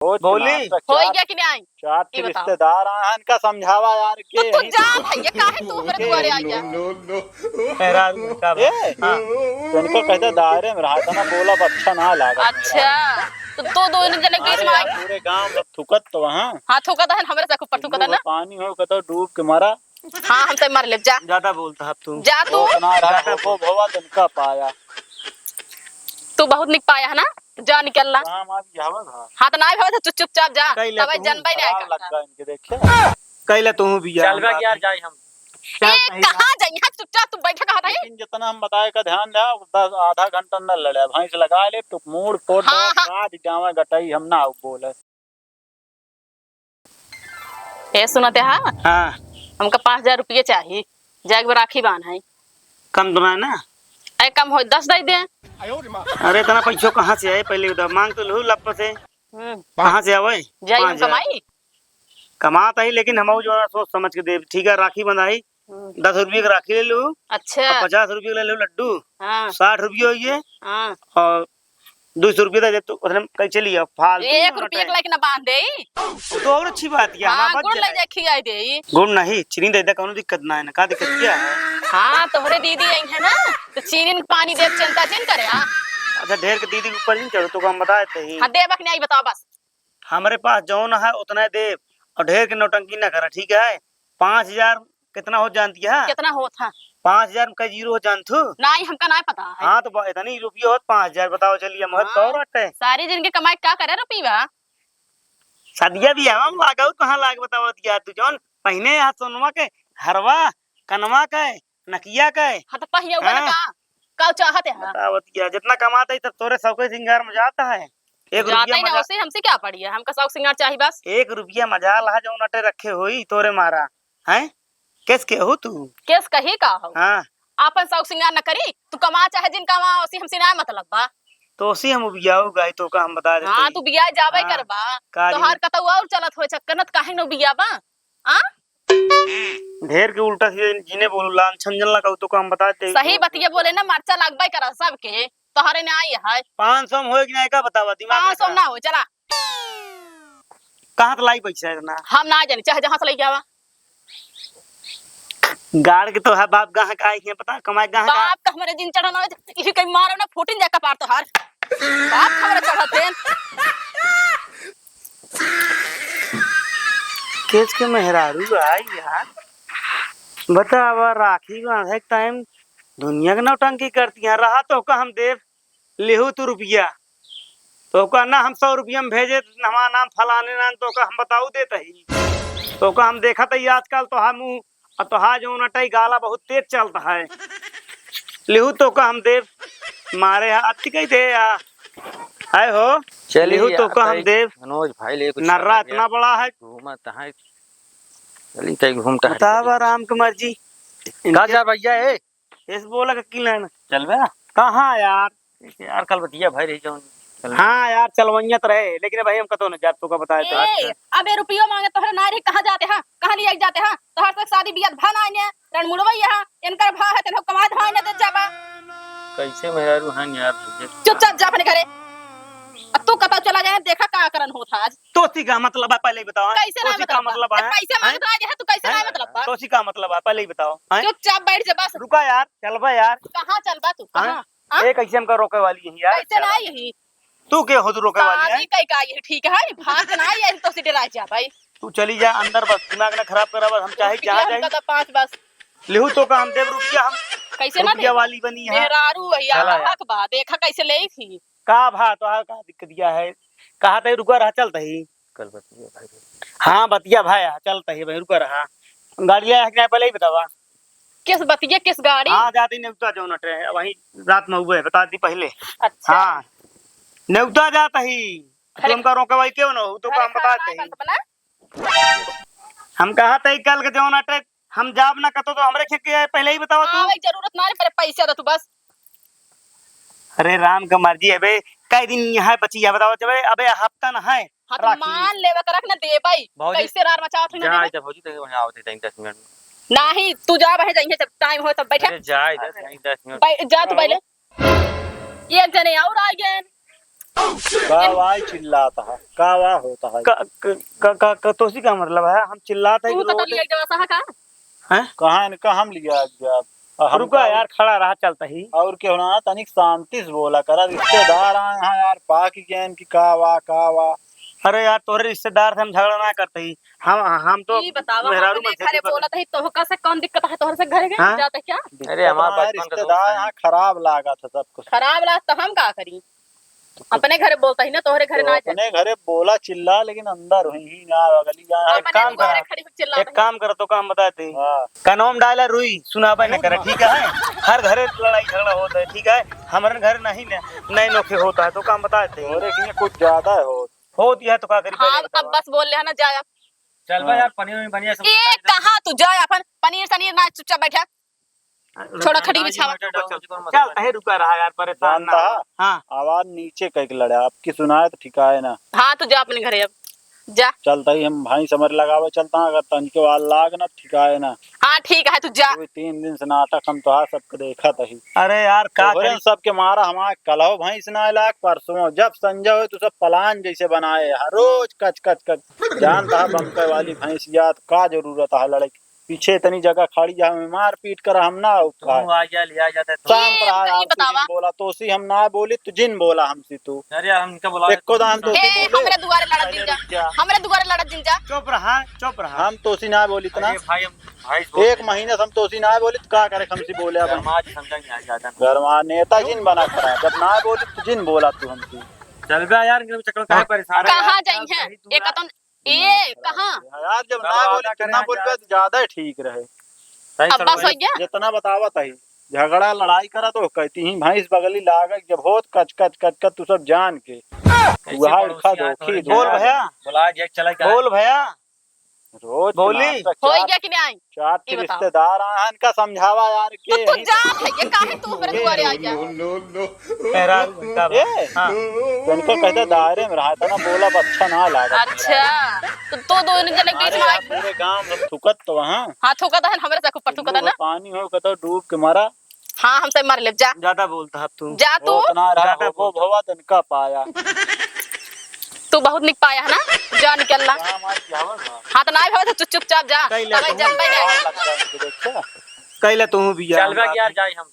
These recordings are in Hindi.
बोली हो गया कि नहीं आई? चार रिश्तेदार आए इनका समझावा यार के तो तू जा भैया काहे तू मेरे द्वारे आ गया? तो इनको कहते दायरे में रहा था ना, बोला अच्छा ना लगा। अच्छा तो दो जने बीच में आई। पूरे गांव में थुकत तो वहां। हां थुकत है हमरे से ऊपर थुकत है ना। पानी हो के तो डूब के मरा। हां हम तो मर ले जा। ज्यादा बोलता है तू। जा तू इतना रहा वो भवा तिनका पाया। तू बहुत निक पाया है ना, जा निकल ला। हां मां भी जावा था। हां तो ना भाव तो चुपचाप जा, तब जनबई नहीं आएगा। लगा इनके देखे कैले तू भी चल बा यार जाई हम। कहां जाई है चुपचाप तू बैठा कहां था? लेकिन जितना हम बताए का ध्यान दे, 10 आधा घंटा न लड़े भैंस लगा ले तो मूड फोड़ काट जावे गटई हम ना बोले। ए सुनते हां हां हमका 5000 रुपये चाहिए, जाग राखी बांध है। कम दो ना। ए कम हो 10 दे दे। अरे इतना पैसा कहाँ से आए पहले बता, मांग तो लू लप से कहाँ से आवे? जाई हम कमाई कमाता ही, लेकिन हम जो सोच समझ के दे। ठीक है राखी बंधाई 10 रुपये की राखी ले लू। अच्छा 50 रुपये ले लू लड्डू। हाँ 60 रुपये हो ये। हाँ और 200 रुपये दे तू कहीं चली जाओ फालतू। 1 रुपये के लायक ना बांध दे तो और अच्छी बात क्या हां गुड़ ले जा खियाई दे। गुड़ नहीं चीनी दे दे, कोनो दिक्कत ना है ना। का दिक्कत क्या है? हां तोहरे दीदी आई है ना, तो चीनी में पानी दे चिंता चिन करे। हां अच्छा ढेर के दीदी के ऊपर नहीं चढ़ो तो हम बता देते ही। हां देबक नहीं बताओ बस। हमारे पास जौन है उतना दे और ढेर के नौटंकी ना करा, ठीक है? 5000 कितना हो जानती है? कितना होत है? 5000 का जीरो हो जानतू? नहीं हमका नहीं पता है। हाँ तो इतनी रुपये होत 5000 बताओ चलिए महत तो और है। सारी जिंदगी कमाई क्या करे रुपया? सदिया भी हम लागौ कहां लाग बताओ दिया तू जौन पहने हाथ सोनवा के हरवा कनवा के नकिया के। हां तो पहिया हुआ ना का चाहते हैं बताओ दिया जितना कमाते ही तब तोरे सबके सिंगार में जाता है। 1 जाता ही रुपया ना, उसे हमसे क्या पड़ी है? हमका शौक सिंगार चाहिए बस। 1 रुपया मजाल है जो नटे रखे हुई तोरे मारा हैं। किस के हो तू? केस कही का हो? हां आपन शौक सिंगार न करी तू कमा चाहे जिन कमा उसी हमसे ना मतलब बा। तो उसी हम बियाऊ गए तो का हम बता देते। हां तू बियाह जावे करबा तो हर कतौ और चलत होय चक्कर न काहे न बियाह बा। हां ढेर के उल्टा सीधे जिने बोलू लान छंजन लगा तो का हम बता देते। सही बतिया बोले ना, मरचा लागबे कर सबके तोहरे ने आई है। 500 में होए कि नहीं का बतावा दिमाग में। 500 ना हो चला कहां से लाई पैसा इतना? हम ना जानी चाहे जहां से ले जावा। गाड़ के तो है बाप गाह का आई है पता कमाई गाह का। बाप का हमरे दिन चढ़ना इही कहीं मारो ना फूटिन जाका पार तो हर बाप हमरे चढ़ते केस के मेहरारू आई यार। बतावा राखी बांधे टाइम दुनिया के नौटंकी करती है। रहा तो का हम देव लेहू तू रुपया तो का ना हम 100 रुपया में भेजे हमारा नाम फलाने नाम तो का हम बताऊ देते ही तो का हम देखा था आजकल तो हम तो हा जो नटाई गाला बहुत तेज चलता है। लेहू तो का हम देव मारे अति कही दे है हो चलिए तो का हम देव मनोज भाई ले कुछ नर्रा इतना बड़ा है घूमता है चली कहीं घूमता है। बतावा राम कुमार जी कहा जा भैया ए इस बोला का की लेना चल बे कहाँ यार कल बतिया भाई रही जाऊं। हाँ यार चलवैयत रहे लेकिन भाई हम कतो न जात तो का बताए तो। अबे रुपया मांगे तोहरे नारी कहां जाते हैं कहां लिए जाते हैं तोहर तक शादी बियाह भा ना आने रण मुड़वई यहां इनकर भा है तनो कमात भाई ने दे जाबा। कैसे मेहरारू हन यार चुपचाप जा अपने घरे। अब तू कता चला जाए देखा का करन होता आज। तोसी का मतलब है पहले ही बताओ। कैसे ना का मतलब है पैसे मांगता है तू कैसे ना मतलब बा। तोसी का मतलब है पहले ही बताओ। चुपचाप बैठ जा बस। रुका यार चलबा यार कहां चलबा तू कहां ए कैसे हमका रोके वाली है यार। कैसे ना यही तू के हो तू रोके वाली है कई का ये ठीक है भाग ना ये तो सीधे राज जा भाई। तू चली जा अंदर बस दिमाग ना खराब करा बस हम चाहे जहां जाए तो 5 बस लेहू तो का हम देव रुपया हम कैसे ना रुपया वाली बनी है। मेहरारू भैया हक बा देखा कैसे ले थी का भा तो का दिक्कत दिया है कहा थे रुका रहा चलता ही कल बतिया भाई। हाँ बतिया भाई चलता ही भाई रुका रहा गाड़ी है कि नहीं पहले ही बतावा। किस बतिया किस गाड़ी? हाँ जाती नेवता जो नट है वही रात में हुए बता दी पहले। अच्छा हाँ नेवता जाता ही तुमका रोके भाई क्यों ना हो तो काम बताते ही हम कहा थे कल के जो नट हम जाब ना कतो तो हमरे के पहले ही बताओ तू। जरूरत ना पर पैसे दो तू बस। अरे राम का मर्जी है बे कई दिन यहाँ बची है बताओ जब अबे हफ्ता ना है। हां तो मान लेवा करक ना दे भाई कैसे रार मचावत है ना जा भौजी तक वहां आवते 10 मिनट नहीं तू जा भाई जाइए जब टाइम हो तब बैठा। अरे जा इधर 10 मिनट जा तू पहले एक जने और आ गए कावा चिल्लाता है, कावा होता है। तोसी का मतलब है हम चिल्लाते तू कतौ लिया जवा सहा का हैं? कहाँ इनका हम लिया जब हम रुका यार, खड़ा रहा चलता ही। और क्यों ना तनिक शांति से बोला करा, रिश्तेदार आए हैं यार, पाक गया इनकी कावा कावा। अरे यार तोरे रिश्तेदार से हम झगड़ा ना करते ही, हम तो ई बतावा मेहरारू अपने में घरे बोलत है तो का से कौन दिक्कत है तोहर से घरे गए हाँ? जाते क्या अरे हमारा बचपन का रिश्तेदार दोस्त यहाँ है। खराब लागा था सब कुछ। खराब लाग तो हम का करी? अपने घरे बोलता ही ना तोहरे घरे ना जाए। अपने घरे बोला चिल्ला, लेकिन अंदर हुई ना गली जाए। एक काम कर, घरे खड़ी होके चिल्ला एक काम कर तो काम बताते हाँ। का नाम डाला रुई सुनाबे न करे, ठीक है? हर घरे लड़ाई झगड़ा होता है, ठीक है? हमारे घर नहीं नोखे होता है तो काम बताते और कि कुछ ज्यादा होती है तो का करी हाँ पहले अब बताओ। बस बोल ले ना जाए। चल भाई यार, पनीर में बढ़िया सब ए कहां तू जाए अपन पनीर सनीर ना चुपचाप बैठा छोड़ा खड़ी बिछावा। चल कहे रुका रहा यार, परेशान ना जानता हो। हाँ आवाज नीचे कह लड़े, आपकी सुनाए तो ठिकाए ना। हाँ तू जा अपने घरे अब जा। चलता ही हम भाई समर लगावे चलता, अगर तनिके वाल लाग ना ठिकाए ना। हाँ ठीक है तू जा। 3 दिन से नाटक हम तो आ सबके देखा तही। अरे यार का तोहरे करी? सबके मारा हमारे कलहो भैंस ना लाग, परसों जब संजय हो तो सब पलान जैसे बनाए, हर रोज कच कच कच। जानता है बमके वाली भैंस याद का जरूरत है लड़ाई पीछे इतनी जगह खड़ी जा में मार पीट कर हम ना तुम आ जा लिया जाता है तो। शांत रहा ये यार, तू बतावा। जिन बोला तो सी हम ना बोली तो जिन बोला हमसे तू अरे हम इनका बुला एको दान तो ए हमरे दुआरे लड़त दिन जा, क्या हमरे दुआरे लड़त दिन जा। चुप रहा चुप रहा। हम तोसी ना बोली इतना, भाई हम भाई 1 महीने से हम तोसी ना बोली तो का करे हमसे बोले। अब आज समझा नहीं आ जाता। घर में नेता जिन बना करा, जब ना बोली तो जिन बोला तू हमसे। चल बे यार, इनके चक्कर काहे परेशान है? कहां जाई है एक तो ए कहां यार जब ना बोली तो ना बोलबे तो ज्यादा ठीक रहे। अब बस हो गया। जितना बतावत है झगड़ा लड़ाई करा तो कहती ही भैंस बगली लागल जब होत कच कच कच कच तू सब जान के वहाँ खा धोखी बोल भैया, बुला जे चला क्या बोल भैया। रोज बोली। हो गया कि नहीं आई? 4 ये बताओ। रिश्तेदार आए हैं, इनका समझावा यार तो के तू जा भैया काहे तू हमरे दुआरे आ जा। मेहरारू का ए हाँ तो इनको कहते दायरे में रहा था ना, बोला अच्छा ना लागा। अच्छा तो दोनों जने के बीच में आई। पूरे गांव में थुकत तो वहाँ हाँ थूका था हमरे से ऊपर थूका था ना। पानी हो कहते डूब के मरा। हाँ हमसे मर ले जा ज्यादा बोलता है तू। जा तू। उतना रहा ज्यादा वो भवा तो इनका पाया। तू बहुत निक पाया है ना, जा निकलना। काम आज जावल ना हाँ तो नहीं भाव तो चुपचाप जा। कहीं ले तब तो जब मैं जाए लगता है इनको, देखा कैले तू भी चल बे यार जाए हम।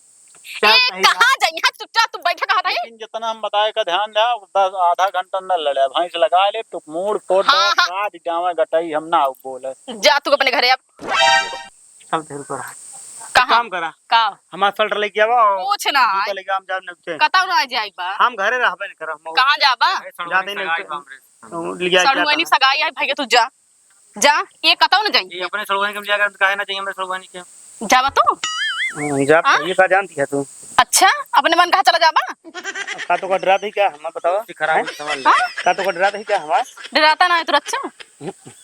ए कहां जाई है चुपचाप तू बैठा कहां था। लेकिन जितना हम बताए का ध्यान दे, 10 आधा घंटा न लड़े भैंस लगा ले तो मूड फोड़ हाँ, हाँ। काट जावे गटाई हम ना बोले। जा तू अपने घरे अब। चल तेरे पर कहां काम करा, का हमारा शर्ट लेके आवा और पूछ ना जूता लेके हम जान नकते। कताऊ ना जाई बा। हम घरे रहबे न करब। कहां जाबा? जाते नहीं लिया सड़ुआनी सगाई है भैया तू जा जा। ये कताऊ ना जाई ये अपने सड़वानी के लिया कर काहे ना चाहिए हमरे सड़वानी के। जाबा तू। जा हाँ? ये का जानती है तू? अच्छा अपने मन कहा चला जाबा। का तो का डरा थी क्या हमारा बतावा? खराब समझ ले। हाँ का तो का डरा थी क्या हमारा? डराता ना है तू अच्छा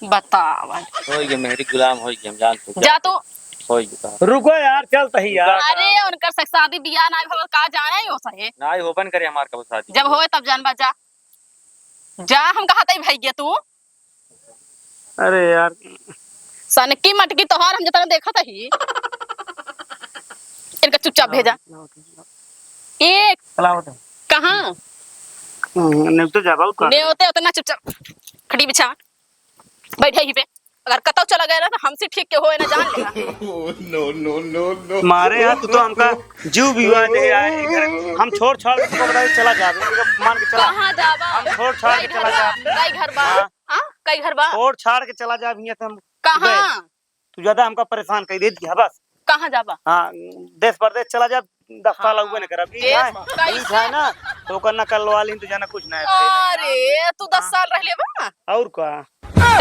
बतावा। होई के मेहरी गुलाम होई के हम जान तो जा तू। होई के रुको यार चल तही यार। अरे उनकर से शादी बियाह ना भव का जाने ही हो सके। ना ही ओपन करे हमार का शादी जब होए तब जानबा जा जा। हम कहा तई भैया तू अरे यार सनकी मटकी तोहार हम जतना देखा ही इनका चुपचाप भेजा। एक चलाओ तो कहां नहीं तो जाबा का ने होते उतना चुपचाप खड़ी बिछा बैठे ही पे। अगर कतौ चला गया ना तो हमसे ठीक के होए ना जान लेगा। मारे यार तू तो हमका जीव विवाह दे आए घर। हम छोड़ छाड़ के तुमको बताओ चला जा, मान के चला। कहां जाबा? हम छोड़ छाड़ के चला जा। कई घर बा। हाँ। हां कई घर बा। छोड़ छाड़ के चला जा भैया तुम। कहां तू ज्यादा हमका परेशान कर दे दिया बस। कहां जाबा? हाँ देश परदेश चला जा, 10 साल हुए न करब। देश कैसे? है ना तो करना करवा ली तो जाना कुछ ना है। अरे तू 10 साल रह ले बा। और का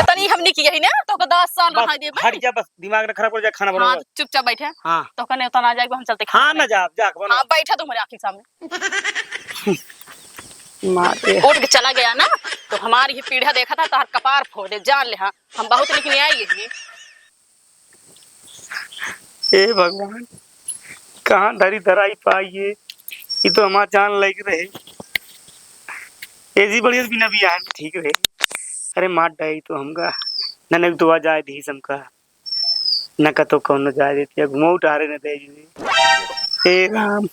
तनी हमने की यही ना तो 10 साल रहा दे बा। हट जा बस, दिमाग ना खराब कर जा, खाना हां बनाओ। तो चुपचाप बैठे हाँ तो कने उतना आ जाएगा हम चलते हाँ ना जा जा बना। हां बैठा तुम्हारे आंखों सामने मारे उठ के चला गया ना तो हमारी ही पीढ़ा देखा था तार कपार फोड़े जान ले। हाँ हम बहुत लेकिन आई है। हे भगवान कहाँ धरी धराई पाइए, ये तो हमारा जान लग रहे। ऐसी बढ़िया बिना भी आए ठीक रहे। अरे मार डाई तो हमका न तो जाए दी समका न का तो कौन जाए देती घुमाऊ उठारे न दे। हे राम